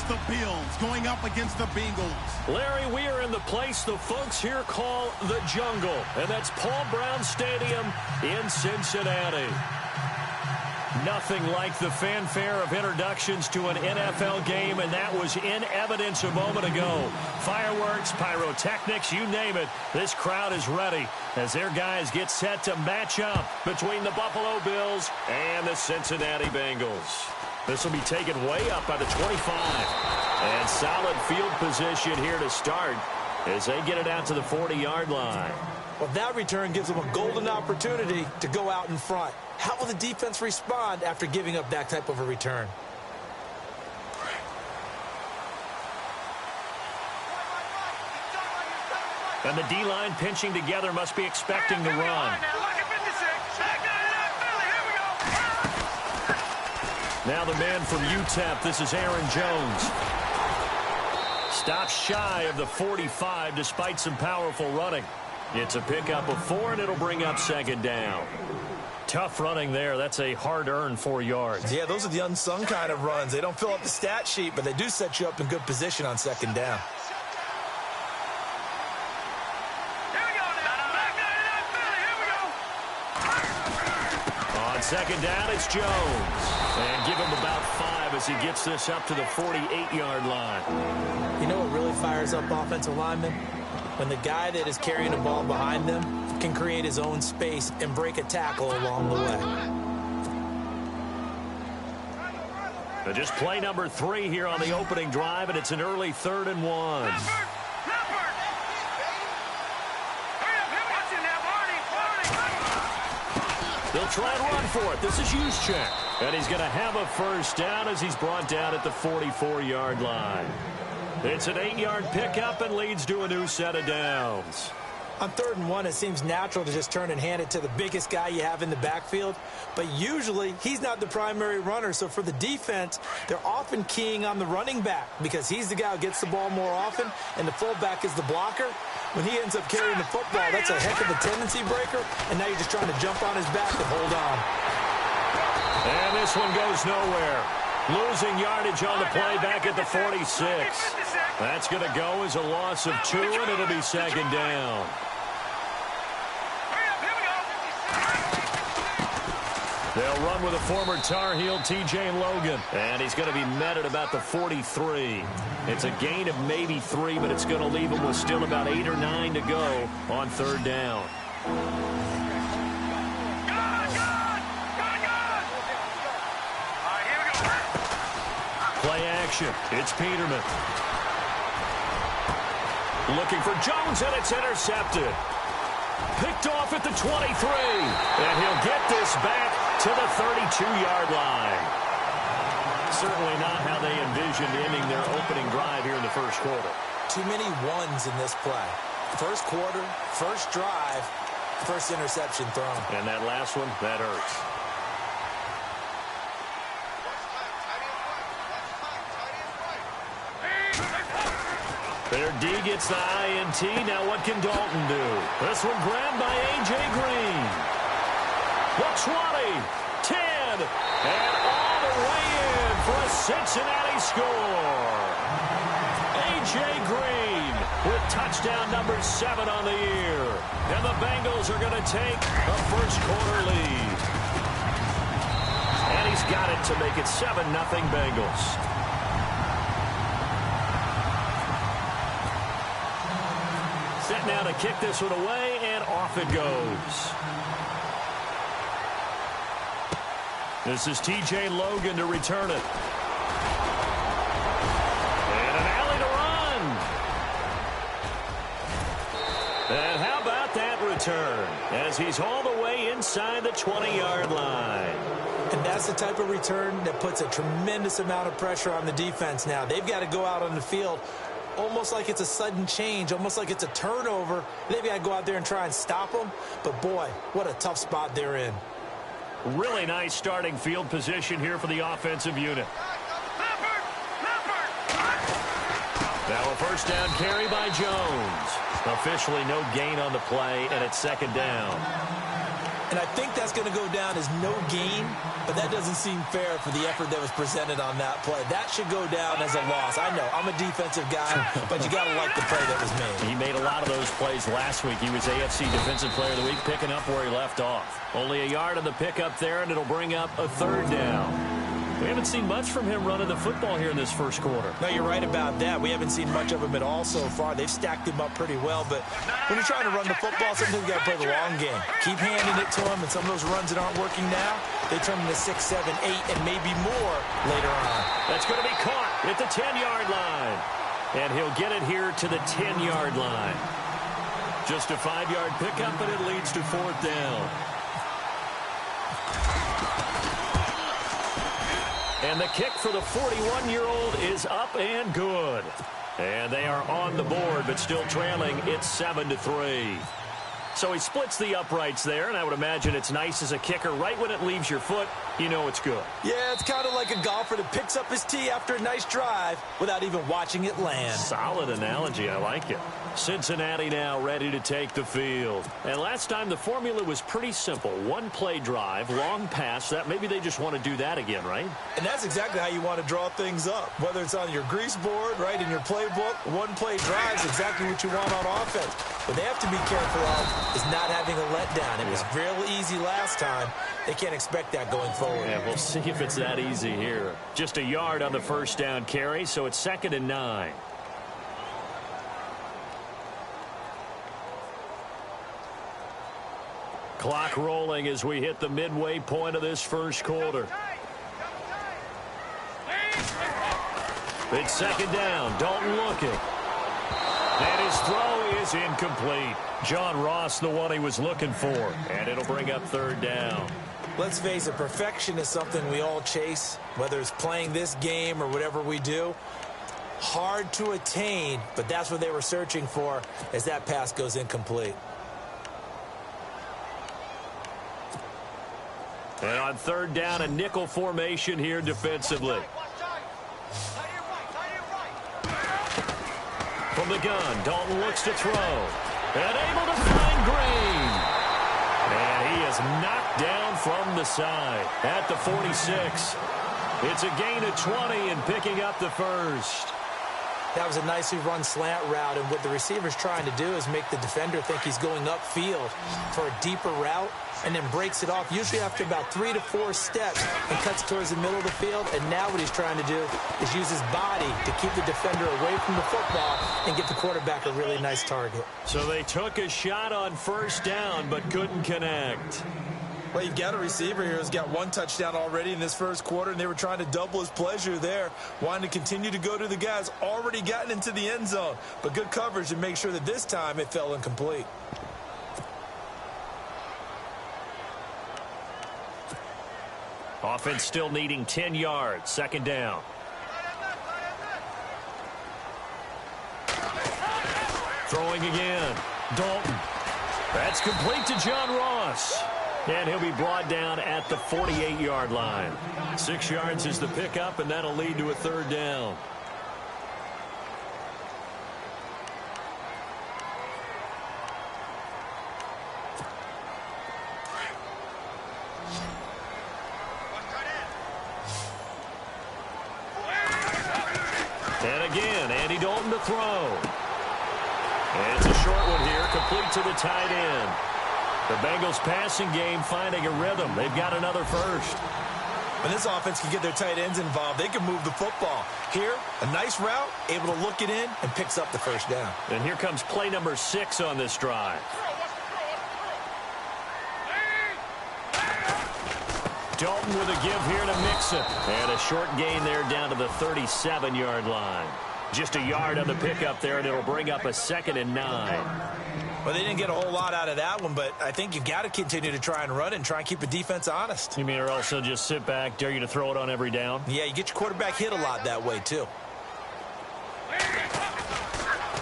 the Bills going up against the Bengals. Larry, we are in the place the folks here call the jungle, and that's Paul Brown Stadium in Cincinnati. Nothing like the fanfare of introductions to an NFL game, and that was in evidence a moment ago. Fireworks, pyrotechnics, you name it. This crowd is ready as their guys get set to match up between the Buffalo Bills and the Cincinnati Bengals. This will be taken way up by the 25. And solid field position here to start as they get it out to the 40-yard line. Well, that return gives them a golden opportunity to go out in front. How will the defense respond after giving up that type of a return? And the D-line pinching together must be expecting the run. Now the man from UTEP, this is Aaron Jones. Stops shy of the 45 despite some powerful running. It's a pickup of 4, and it'll bring up second down. Tough running there. That's a hard-earned 4 yards. Yeah, those are the unsung kind of runs. They don't fill up the stat sheet, but they do set you up in good position on second down. On second down, it's Jones. And give him about 5 as he gets this up to the 48-yard line. You know what really fires up offensive linemen? When the guy that is carrying the ball behind them can create his own space and break a tackle along the way. So just play number 3 here on the opening drive, and it's an early 3rd and 1. They'll try and run for it. This is Juszczyk. And he's going to have a first down as he's brought down at the 44-yard line. It's an 8-yard pickup and leads to a new set of downs. On 3rd and 1, it seems natural to just turn and hand it to the biggest guy you have in the backfield. But usually, he's not the primary runner. So for the defense, they're often keying on the running back because he's the guy who gets the ball more often, and the fullback is the blocker. When he ends up carrying the football, that's a heck of a tendency breaker, and now you're just trying to jump on his back and hold on. And this one goes nowhere. Losing yardage on the play back at the 46. That's going to go as a loss of 2, and it'll be second down. They'll run with a former Tar Heel, T.J. Logan. And he's going to be met at about the 43. It's a gain of maybe 3, but it's going to leave him with still about 8 or 9 to go on 3rd down. Play action. It's Peterman. Looking for Jones, and it's intercepted. Picked off at the 23. And he'll get this back to the 32-yard line. Certainly not how they envisioned ending their opening drive here in the first quarter. Too many ones in this play. First quarter, first drive, first interception thrown. And that last one, that hurts. Their D gets the INT. Now what can Dalton do? This one grabbed by A.J. Green. The 20, 10, and all the way in for a Cincinnati score. A.J. Green with touchdown number 7 on the year. And the Bengals are going to take a first quarter lead. And he's got it to make it 7-0 Bengals. Set now to kick this one away, and off it goes. This is T.J. Logan to return it. And an alley to run. And how about that return as he's all the way inside the 20-yard line. And that's the type of return that puts a tremendous amount of pressure on the defense now. They've got to go out on the field almost like it's a sudden change, almost like it's a turnover. They've got to go out there and try and stop them. But, boy, what a tough spot they're in. Really nice starting field position here for the offensive unit. Now a first down carry by Jones. Officially no gain on the play, and it's second down. And I think that's going to go down as no gain, but that doesn't seem fair for the effort that was presented on that play. That should go down as a loss. I know, I'm a defensive guy, but you got to like the play that was made. He made a lot of those plays last week. He was AFC Defensive Player of the Week, picking up where he left off. Only a yard on the pickup there, and it'll bring up a third down. We haven't seen much from him running the football here in this first quarter. No, you're right about that. We haven't seen much of him at all so far. They've stacked him up pretty well, but when you're trying to run the football, sometimes you got to play the long game. Keep handing it to him, and some of those runs that aren't working now, they turn into 6, 7, 8, and maybe more later on. That's going to be caught at the 10-yard line. And he'll get it here to the 10-yard line. Just a 5-yard pickup, and it leads to fourth down. And the kick for the 41-year-old is up and good. And they are on the board, but still trailing. It's 7-3. So he splits the uprights there, and I would imagine it's nice as a kicker. Right when it leaves your foot, you know it's good. Yeah, it's kind of like a golfer that picks up his tee after a nice drive without even watching it land. Solid analogy. I like it. Cincinnati now ready to take the field. And last time the formula was pretty simple. One-play drive, long pass. That maybe they just want to do that again, right? And that's exactly how you want to draw things up. Whether it's on your grease board, right, in your playbook, one-play drive is exactly what you want on offense. What they have to be careful of is not having a letdown. It was real easy last time. They can't expect that going forward. Yeah, we'll see if it's that easy here. Just a yard on the first down carry, so it's 2nd and 9. Clock rolling as we hit the midway point of this first quarter. It's 2nd down. Dalton looking. And his throw is incomplete. John Ross, the one he was looking for. And it'll bring up 3rd down. Let's face it, perfection is something we all chase, whether it's playing this game or whatever we do. Hard to attain, but that's what they were searching for as that pass goes incomplete. And on 3rd down, a nickel formation here defensively. From the gun, Dalton looks to throw. And able to find Green. And he is knocked down from the side at the 46. It's a gain of 20 and picking up the first. That was a nicely run slant route, and what the receiver's trying to do is make the defender think he's going upfield for a deeper route, and then breaks it off, usually after about 3 to 4 steps, and cuts towards the middle of the field. And now what he's trying to do is use his body to keep the defender away from the football and get the quarterback a really nice target. So they took a shot on 1st down, but couldn't connect. Well, you've got a receiver here who's got 1 touchdown already in this first quarter, and they were trying to double his pleasure there, wanting to continue to go to the guys already gotten into the end zone. But good coverage to make sure that this time it fell incomplete. Offense still needing 10 yards. 2nd down. Throwing again. Dalton. That's complete to John Ross. And he'll be brought down at the 48-yard line. 6 yards is the pickup, and that'll lead to a 3rd down. And again, Andy Dalton to throw. And it's a short one here, complete to the tight end. The Bengals passing game finding a rhythm. They've got another first. When this offense can get their tight ends involved, they can move the football. Here, a nice route, able to look it in, and picks up the 1st down. And here comes play number 6 on this drive. Dalton with a give here to Mixon. And a short gain there down to the 37-yard line. Just a yard on the pickup there, and it'll bring up a 2nd and 9. Well, they didn't get a whole lot out of that one, but I think you've got to continue to try and run and try and keep the defense honest. You mean, or else they'll just sit back, dare you to throw it on every down? Yeah, you get your quarterback hit a lot that way, too.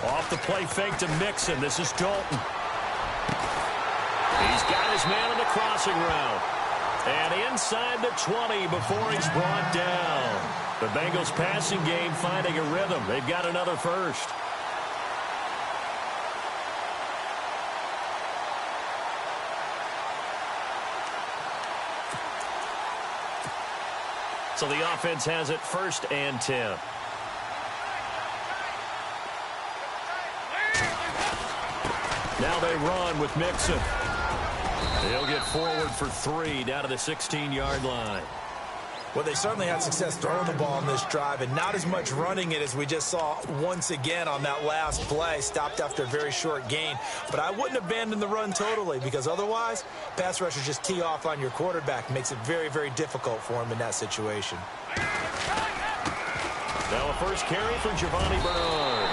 Off the play fake to Mixon. This is Dalton. He's got his man on the crossing route. And inside the 20 before he's brought down. The Bengals passing game finding a rhythm. They've got another first. So the offense has it 1st and 10. Now they run with Mixon. He'll get forward for 3 down to the 16-yard line. Well, they certainly had success throwing the ball on this drive and not as much running it as we just saw once again on that last play. Stopped after a very short gain. But I wouldn't abandon the run totally because otherwise, pass rushers just tee off on your quarterback. Makes it very, very difficult for him in that situation. Now a first carry for Giovanni Bernard.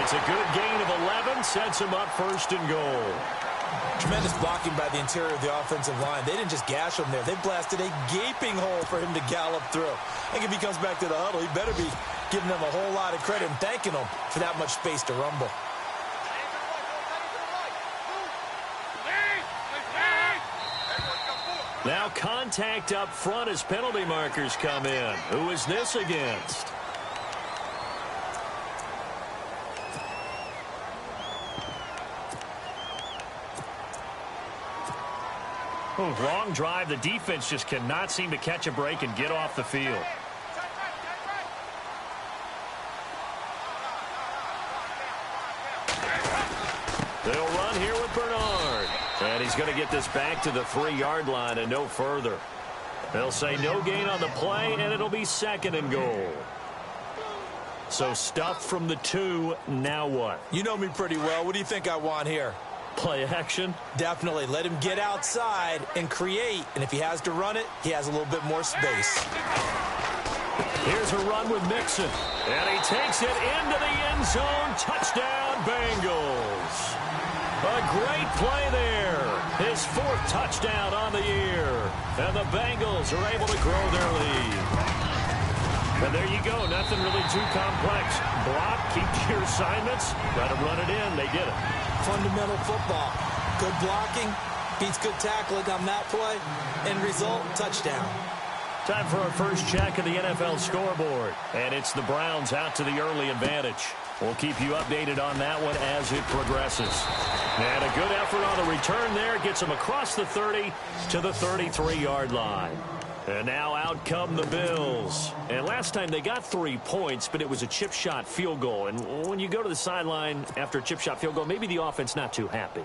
It's a good gain of 11, sets him up 1st and goal. Tremendous blocking by the interior of the offensive line. They didn't just gash him there. They blasted a gaping hole for him to gallop through. I think if he comes back to the huddle, he better be giving them a whole lot of credit and thanking them for that much space to rumble. Now contact up front as penalty markers come in. Who is this against? Long drive. The defense just cannot seem to catch a break and get off the field. They'll run here with Bernard. And he's going to get this back to the 3-yard line and no further. They'll say no gain on the play, and it'll be 2nd and goal. So stuff from the 2. Now what? You know me pretty well. What do you think I want here? Play action? Definitely. Let him get outside and create. And if he has to run it, he has a little bit more space. Here's a run with Mixon. And he takes it into the end zone. Touchdown, Bengals. A great play there. His 4th touchdown on the year. And the Bengals are able to grow their lead. And there you go. Nothing really too complex. Block, keep to your assignments. Try to run it in. They did it. Fundamental football. Good blocking, beats good tackling on that play. End result, touchdown. Time for our first check of the NFL scoreboard. And it's the Browns out to the early advantage. We'll keep you updated on that one as it progresses. And a good effort on the return there. Gets them across the 30 to the 33-yard line. And now out come the Bills. And last time they got 3 points, but it was a chip shot field goal. And when you go to the sideline after a chip shot field goal, maybe the offense not too happy.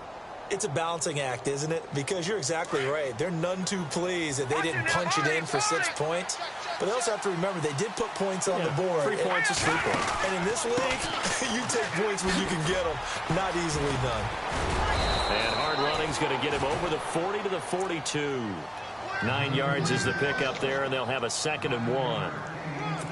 It's a balancing act, isn't it? Because you're exactly right. They're none too pleased that they didn't punch it in for 6 points. But they also have to remember they did put points on the board. 3 points is 3 points. And in this league, you take points when you can get them. Not easily done. And hard running's going to get him over the 40 to the 42. 9 yards is the pickup there, and they'll have a 2nd and 1.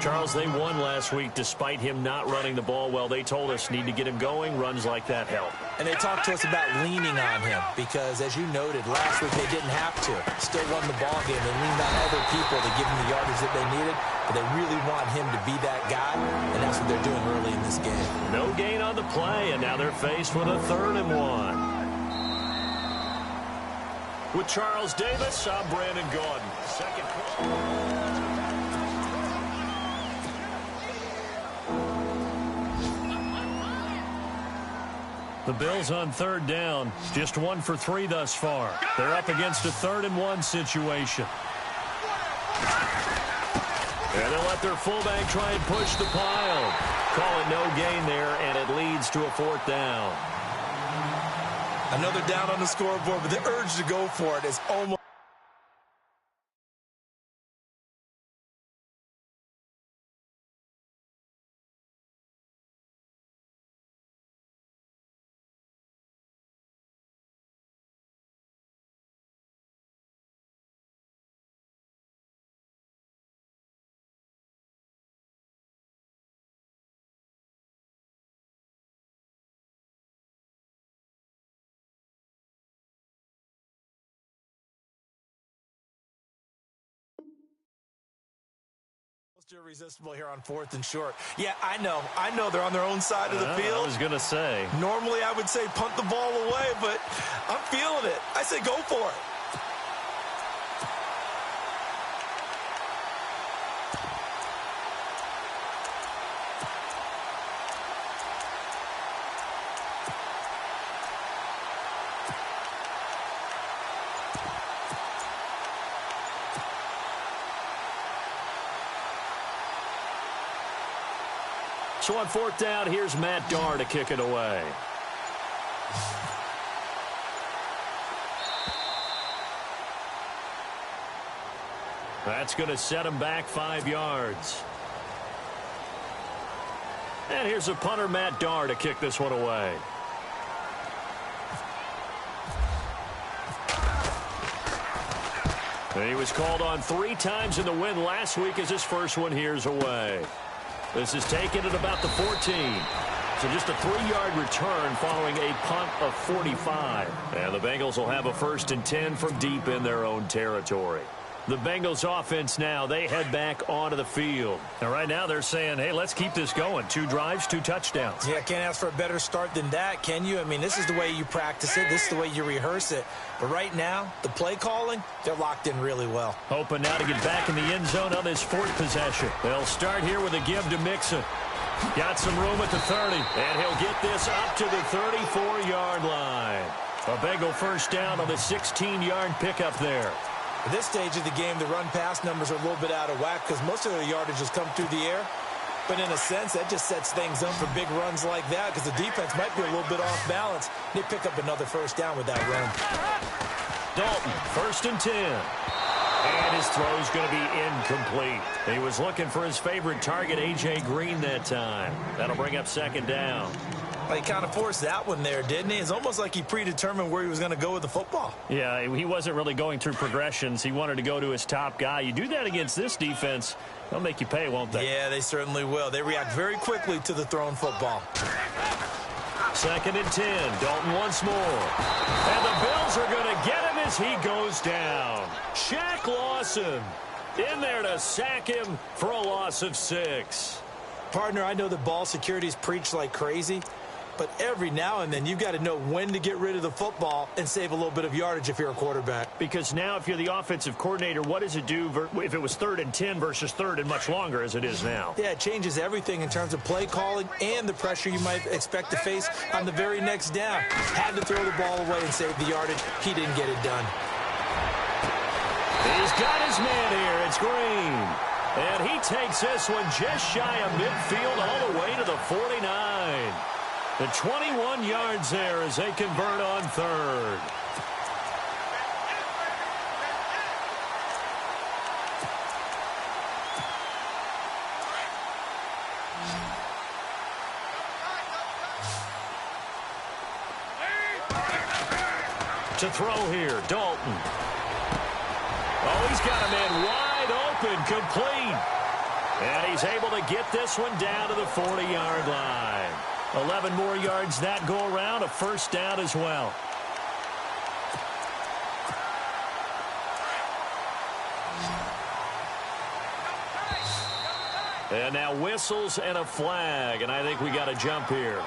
Charles, they won last week despite him not running the ball well. They told us need to get him going. Runs like that help. And they talked to us about leaning on him because, as you noted, last week they didn't have to. Still won the ball game. They leaned on other people to give them the yardage that they needed, but they really want him to be that guy, and that's what they're doing early in this game. No gain on the play, and now they're faced with a 3rd and 1. With Charles Davis, I'm Brandon Gaudin. Second quarter. The Bills on 3rd down. Just 1 for 3 thus far. They're up against a 3rd and 1 situation. And they'll let their fullback try and push the pile. Call it no gain there, and it leads to a 4th down. Another down on the scoreboard, but the urge to go for it is almost... irresistible here on 4th and short. Yeah, I know they're on their own side of the field. I was going to say. Normally I would say punt the ball away, but I'm feeling it. I say go for it. So on 4th down, here's Matt Darr to kick it away. That's going to set him back 5 yards. And here's a punter, Matt Darr, to kick this one away. And he was called on 3 times in the win last week as his first one here's away. This is taken at about the 14. So just a 3-yard return following a punt of 45. And the Bengals will have a 1st and 10 from deep in their own territory. The Bengals offense now, they head back onto the field. And right now they're saying, hey, let's keep this going. 2 drives, 2 touchdowns. Yeah, can't ask for a better start than that, can you? I mean, this is the way you practice it. This is the way you rehearse it. But right now, the play calling, they're locked in really well. Hoping now to get back in the end zone on this 4th possession. They'll start here with a give to Mixon. Got some room at the 30, and he'll get this up to the 34-yard line. A Bengal 1st down on the 16-yard pickup there. At this stage of the game, the run-pass numbers are a little bit out of whack because most of their yardage has come through the air. But in a sense, that just sets things up for big runs like that because the defense might be a little bit off balance. They pick up another 1st down with that run. Dalton, 1st and 10. And his throw's going to be incomplete. He was looking for his favorite target, A.J. Green, that time. That'll bring up 2nd down. Well, he kind of forced that one there, didn't he? It's almost like he predetermined where he was going to go with the football. Yeah, he wasn't really going through progressions. He wanted to go to his top guy. You do that against this defense, they'll make you pay, won't they? Yeah, they certainly will. They react very quickly to the thrown football. 2nd and 10. Dalton once more. And the Bills are going to get him as he goes down. Shaq Lawson in there to sack him for a loss of 6. Partner, I know the ball security is preached like crazy, but every now and then you've got to know when to get rid of the football and save a little bit of yardage if you're a quarterback. Because now if you're the offensive coordinator, what does it do if it was 3rd and 10 versus 3rd and much longer as it is now? Yeah, it changes everything in terms of play calling and the pressure you might expect to face on the very next down. Had to throw the ball away and save the yardage. He didn't get it done. He's got his man here. It's Green. And he takes this one just shy of midfield all the way to the 49. The 21 yards there as they convert on 3rd. To throw here, Dalton. Oh, he's got a man wide open, complete. And he's able to get this one down to the 40-yard line. 11 more yards that go around, a 1st down as well. And now whistles and a flag, and I think we got a jump here.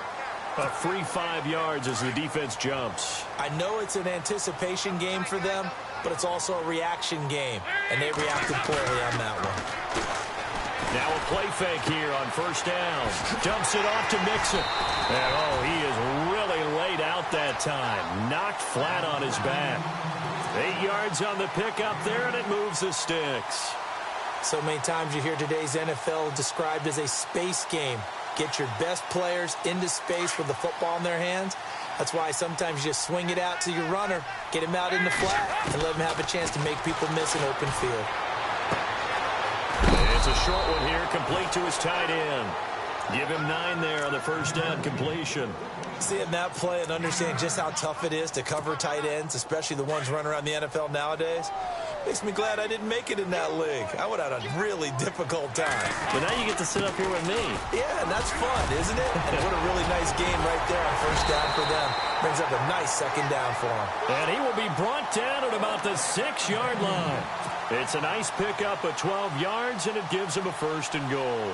A free 5 yards as the defense jumps. I know it's an anticipation game for them, but it's also a reaction game, and they reacted poorly on that one. Now a play fake here on 1st down. Dumps it off to Mixon. And, oh, he is really laid out that time. Knocked flat on his back. 8 yards on the pickup there, and it moves the sticks. So many times you hear today's NFL described as a space game. Get your best players into space with the football in their hands. That's why sometimes you just swing it out to your runner, get him out in the flat, and let him have a chance to make people miss an open field. It's a short one here, complete to his tight end. Give him 9 there on the 1st down completion. Seeing that play and understanding just how tough it is to cover tight ends, especially the ones running around the NFL nowadays, makes me glad I didn't make it in that league. I would have had a really difficult time. But now you get to sit up here with me. Yeah, and that's fun, isn't it? And what a really nice game right there on 1st down for them. Brings up a nice 2nd down for him. And he will be brought down at about the 6-yard line. It's a nice pickup of 12 yards, and it gives him a 1st and goal.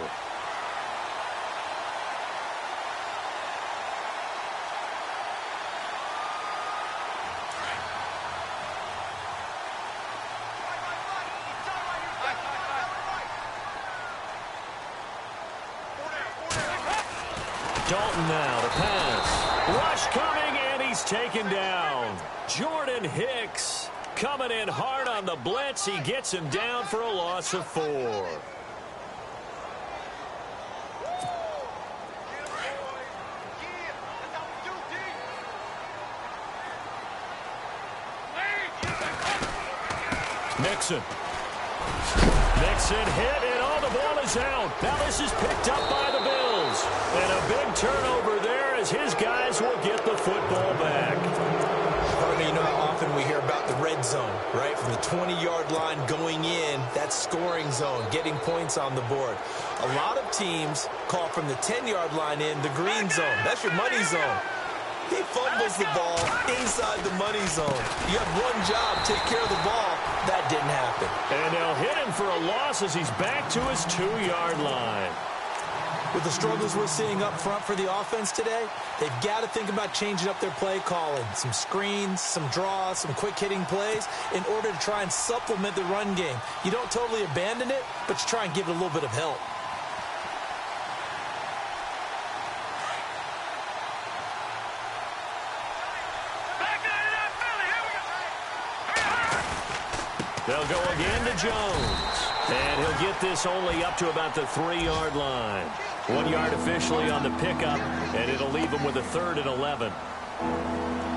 Dalton now to pass. Rush coming, and he's taken down. Jordan Hicks coming in hard on the blitz. He gets him down for a loss of 4. Mixon hit, and all the ball is out. Now this is picked up by the Bills. And a big turnover there as his guys will get the football back. You know how often we hear about the red zone, right? From the 20-yard line going in, that scoring zone, getting points on the board. A lot of teams call from the 10-yard line in the green zone. That's your money zone. He fumbles the ball inside the money zone. You have one job, take care of the ball. That didn't happen. And they'll hit him for a loss as he's back to his 2-yard line. With the struggles we're seeing up front for the offense today, they've got to think about changing up their play calling. Some screens, some draws, some quick-hitting plays in order to try and supplement the run game. You don't totally abandon it, but you try and give it a little bit of help. They'll go again to Jones. And he'll get this only up to about the 3-yard line. 1 yard officially on the pickup, and it'll leave him with a 3rd and 11.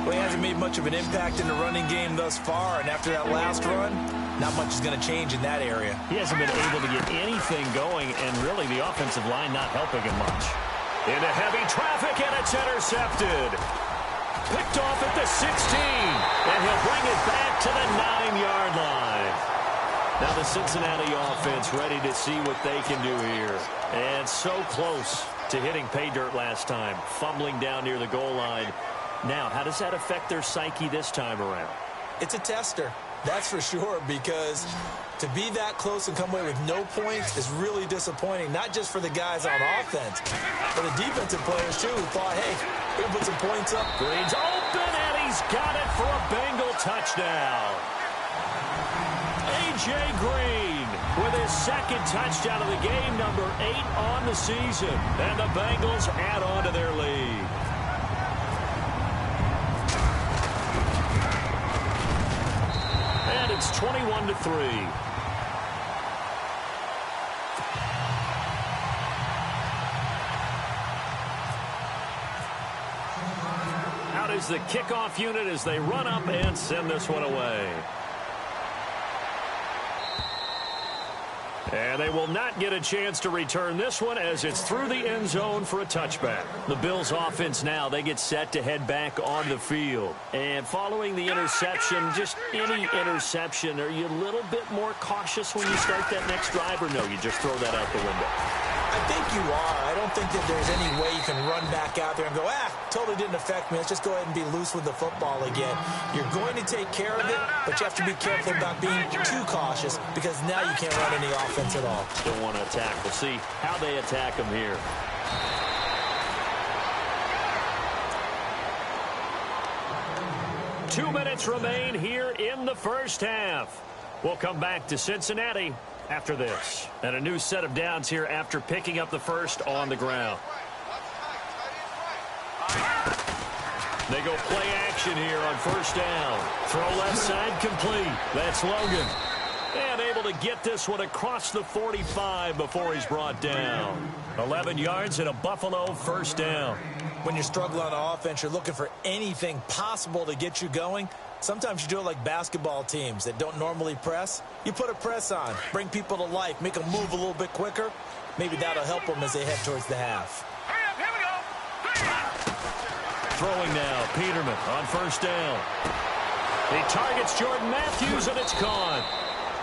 Well, he hasn't made much of an impact in the running game thus far, and after that last run, not much is going to change in that area. He hasn't been able to get anything going, and really the offensive line not helping him much. Into heavy traffic, and it's intercepted. Picked off at the 16, and he'll bring it back to the 9-yard line. Now the Cincinnati offense ready to see what they can do here. And so close to hitting pay dirt last time, fumbling down near the goal line. Now, how does that affect their psyche this time around? It's a tester, that's for sure, because to be that close and come away with no points is really disappointing, not just for the guys on offense, but the defensive players, too, who thought, hey, we'll put some points up. Green's open, and he's got it for a Bengal touchdown. A.J. Green with his 2nd touchdown of the game, number 8 on the season. And the Bengals add on to their lead. And it's 21-3. Out is the kickoff unit as they run up and send this one away. And they will not get a chance to return this one as it's through the end zone for a touchback. The Bills offense now, they get set to head back on the field. And following the interception, just any interception, are you a little bit more cautious when you start that next drive, or no, you just throw that out the window? I think you are. I don't think that there's any way you can run back out there and go, totally didn't affect me. Let's just go ahead and be loose with the football again. You're going to take care of it, but you have to be careful about being too cautious because now you can't run any offense at all. Don't want to attack. We'll see how they attack them here. Two minutes remain here in the first half. We'll come back to Cincinnati after this. And a new set of downs here after picking up the first on the ground. They go play action here on first down. Throw left side complete. That's Logan. And able to get this one across the 45 before he's brought down. 11 yards and a Buffalo first down. When you're struggling on offense, you're looking for anything possible to get you going. Sometimes you do it like basketball teams that don't normally press. You put a press on, bring people to life, make them move a little bit quicker. Maybe that'll help them as they head towards the half. Throwing now, Peterman on first down. He targets Jordan Matthews, and it's caught.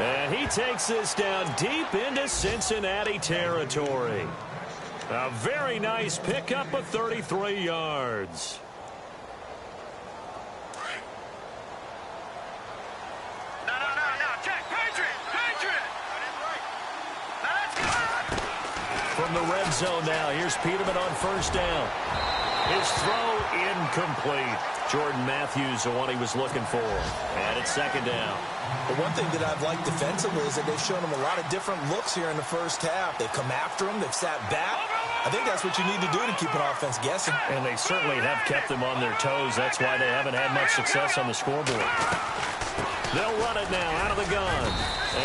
And he takes this down deep into Cincinnati territory. A very nice pickup of 33 yards. From the red zone now, here's Peterman on first down. His throw incomplete. Jordan Matthews, the one he was looking for. And it's second down. But one thing that I've liked defensively is that they've shown him a lot of different looks here in the first half. They've come after him. They've sat back. I think that's what you need to do to keep an offense guessing. And they certainly have kept them on their toes. That's why they haven't had much success on the scoreboard. They'll run it now out of the gun.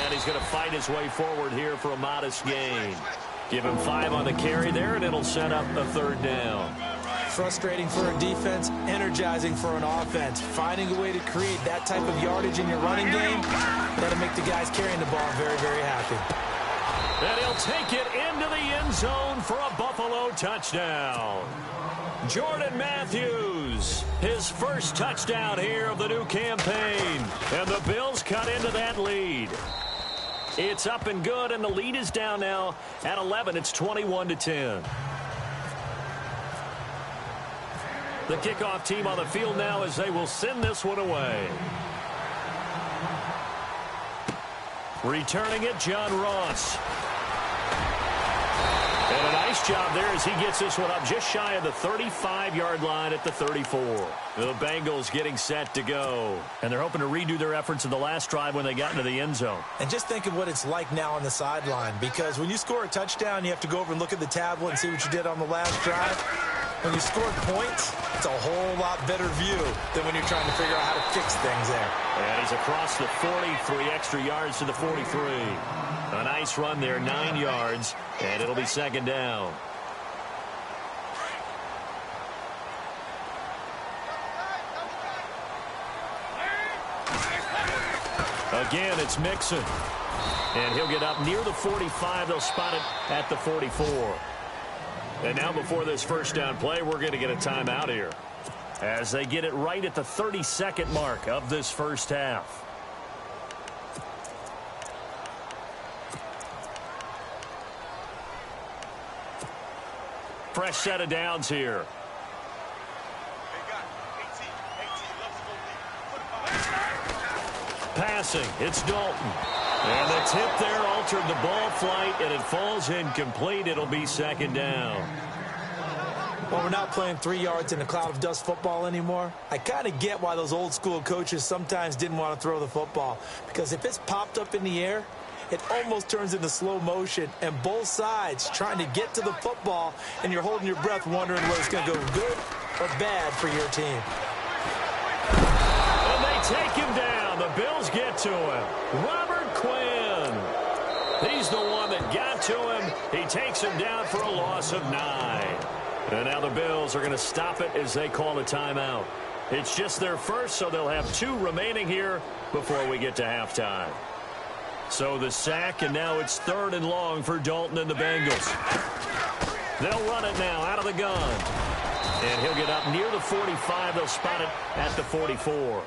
And he's going to fight his way forward here for a modest gain. Give him 5 on the carry there, and it'll set up a third down. frustrating for a defense, energizing for an offense. Finding a way to create that type of yardage in your running game, that'll make the guys carrying the ball very, very happy. And he'll take it into the end zone for a Buffalo touchdown. Jordan Matthews, his first touchdown here of the new campaign. And the Bills cut into that lead. It's up and good, and the lead is down now at 11. It's 21-10. The kickoff team on the field now as they will send this one away. Returning it, John Ross. And a nice job there as he gets this one up just shy of the 35-yard line at the 34. The Bengals getting set to go. And they're hoping to redo their efforts in the last drive when they got into the end zone. And just think of what it's like now on the sideline, because when you score a touchdown, you have to go over and look at the tablet and see what you did on the last drive. When you scored points, it's a whole lot better view than when you're trying to figure out how to fix things there. And he's across the 43 extra yards to the 43. A nice run there, 9 yards, and it'll be second down. Again, it's Mixon. And he'll get up near the 45. They'll spot it at the 44. And now before this first down play, we're going to get a timeout here as they get it right at the 32nd mark of this first half. Fresh set of downs here. Passing, it's Dalton. And the tip there altered the ball flight, and it falls incomplete. It'll be second down. Well, we're not playing 3 yards in a cloud of dust football anymore. I kind of get why those old school coaches sometimes didn't want to throw the football, because if it's popped up in the air, it almost turns into slow motion, and both sides trying to get to the football, and you're holding your breath wondering whether it's going to go good or bad for your team. And they take him down. The Bills get to him. Robert Quinn. He's the one that got to him. He takes him down for a loss of 9. And now the Bills are going to stop it as they call a timeout. It's just their first, so they'll have 2 remaining here before we get to halftime. So the sack, and now it's 3rd and long for Dalton and the Bengals. They'll run it now out of the gun. And he'll get up near the 45. They'll spot it at the 44.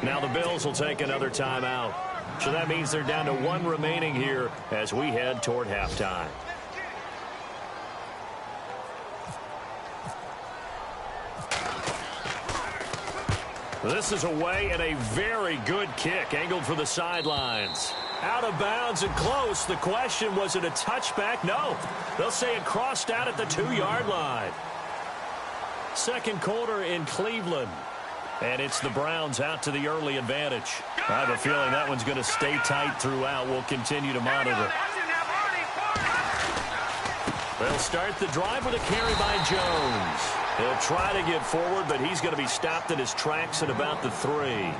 Now the Bills will take another timeout. So that means they're down to 1 remaining here as we head toward halftime. This is away and a very good kick angled for the sidelines. Out of bounds and close. The question, was it a touchback? No. They'll say it crossed out at the 2-yard line. Second quarter in Cleveland. And it's the Browns out to the early advantage. I have a feeling that one's going to stay tight throughout. We'll continue to monitor. They'll start the drive with a carry by Jones. He'll try to get forward, but he's going to be stopped in his tracks at about the 3.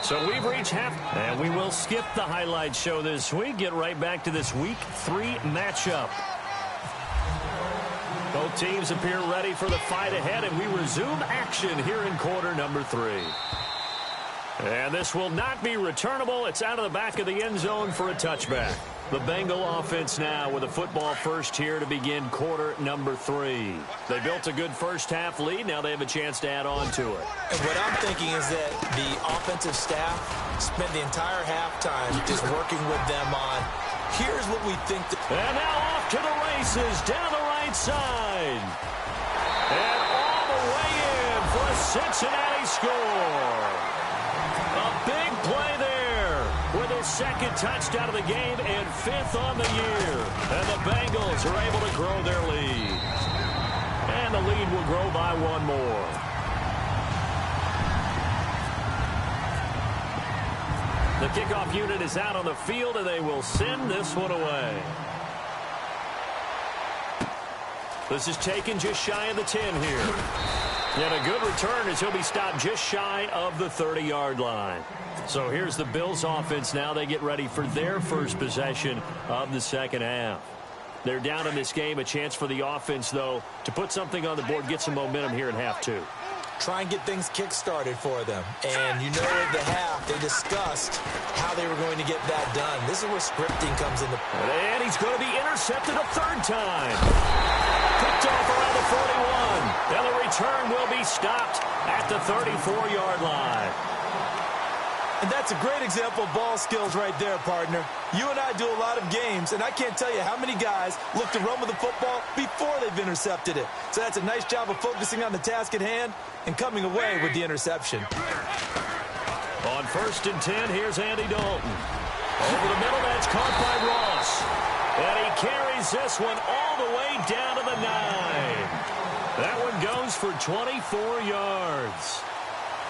So we've reached half, and we will skip the highlight show this week. Get right back to this Week 3 matchup. Both teams appear ready for the fight ahead, and we resume action here in quarter number 3. And this will not be returnable. It's out of the back of the end zone for a touchback. The Bengal offense now with a football first here to begin quarter number 3. They built a good first half lead. Now they have a chance to add on to it. And what I'm thinking is that the offensive staff spent the entire halftime just working with them on, here's what we think. And now off to the races down the right side. And all the way in for a Cincinnati score. A big play there with his second touchdown of the game and 5th on the year. And the Bengals are able to grow their lead. And the lead will grow by 1 more. The kickoff unit is out on the field, and they will send this one away. This is taken just shy of the 10 here. And a good return as he'll be stopped just shy of the 30-yard line. So here's the Bills offense now. They get ready for their first possession of the second half. They're down in this game. A chance for the offense, though, to put something on the board, get some momentum here in half two. Try and get things kick-started for them. And you know at the half, they discussed how they were going to get that done. This is where scripting comes into play. And he's going to be intercepted a third time. Picked off around the 41. And the return will be stopped at the 34-yard line. And that's a great example of ball skills right there, partner. You and I do a lot of games, and I can't tell you how many guys look to run with the football before they've intercepted it. So that's a nice job of focusing on the task at hand and coming away with the interception. On 1st and 10, here's Andy Dalton. Over the middle, that's caught by Ross. And he carries this one all the way down to the 9. That one goes for 24 yards.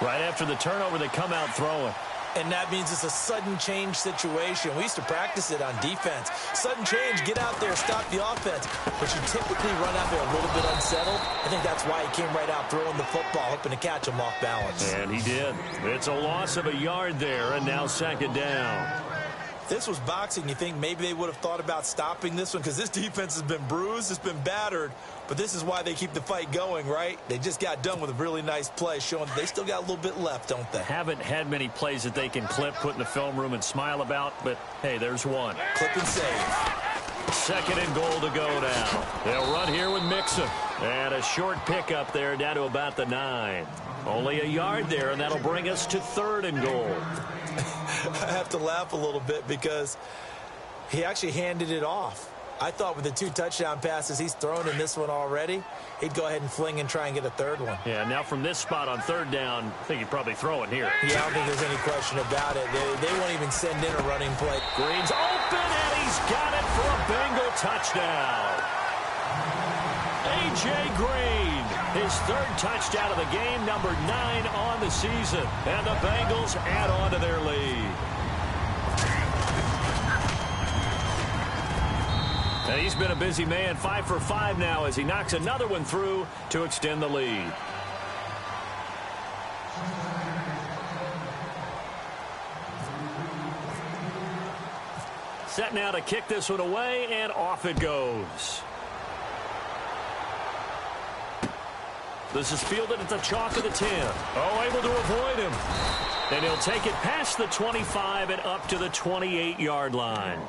Right after the turnover, they come out throwing. And that means it's a sudden change situation. We used to practice it on defense. Sudden change, get out there, stop the offense. But you typically run out there a little bit unsettled. I think that's why he came right out throwing the football, hoping to catch him off balance. And he did. It's a loss of a yard there, and now 2nd down. This was boxing. You think maybe they would have thought about stopping this one because this defense has been bruised, it's been battered, but this is why they keep the fight going, right? They just got done with a really nice play, showing they still got a little bit left, don't they? Haven't had many plays that they can clip, put in the film room, and smile about, but, hey, there's one. Clip and save. 2nd and goal to go now. They'll run here with Mixon. And a short pickup there down to about the 9. Only a yard there, and that'll bring us to 3rd and goal. I have to laugh a little bit because he actually handed it off. I thought with the 2 touchdown passes he's thrown in this one already, he'd go ahead and fling and try and get a 3rd one. Yeah, now from this spot on 3rd down, I think he'd probably throw it here. Yeah, I don't think there's any question about it. They won't even send in a running play. Green's open, and he's got it for a Bengal touchdown. A.J. Green, his 3rd touchdown of the game, number 9 on the season. And the Bengals add on to their lead. And he's been a busy man, 5 for 5 now as he knocks another one through to extend the lead. Set now to kick this one away, and off it goes. This is fielded at the chalk of the 10. Oh, able to avoid him. And he'll take it past the 25 and up to the 28-yard line.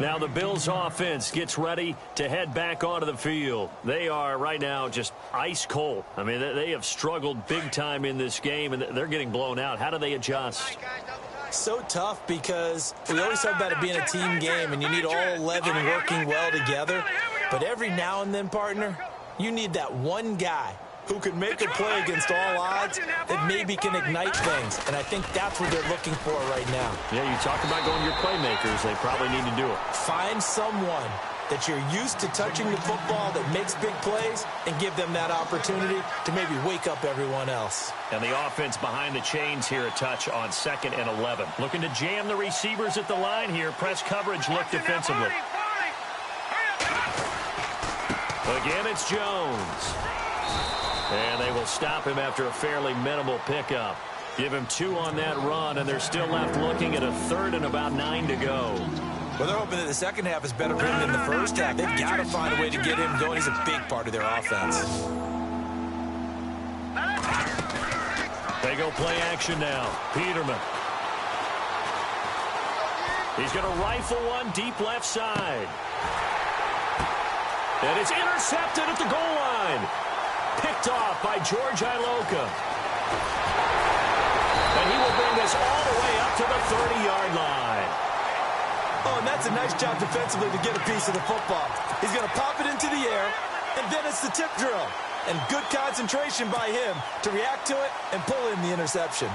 Now the Bills offense gets ready to head back onto the field. They are right now just ice cold. I mean, they have struggled big time in this game, and they're getting blown out. How do they adjust? So tough because we always talk about it being a team game, and you need all 11 working well together. But every now and then, partner, you need that one guy who can make a play against all odds that maybe can ignite things. And I think that's what they're looking for right now. Yeah, you talk about going your playmakers. They probably need to do it. Find someone that you're used to touching the football that makes big plays and give them that opportunity to maybe wake up everyone else. And the offense behind the chains here a touch on 2nd and 11. Looking to jam the receivers at the line here. Press coverage look defensively. Again, it's Jones. And they will stop him after a fairly minimal pickup. Give him 2 on that run, and they're still left looking at a 3rd and about 9 to go. Well, they're hoping that the second half is better for him than the first half. They've got to find a way to get him going. He's a big part of their offense. They go play action now. Peterman. He's going to rifle one deep left side. And it's intercepted at the goal line. Picked off by George Iloka. And he will bring this all the way up to the 30-yard line. Oh, and that's a nice job defensively to get a piece of the football. He's going to pop it into the air, and then it's the tip drill. And good concentration by him to react to it and pull in the interception.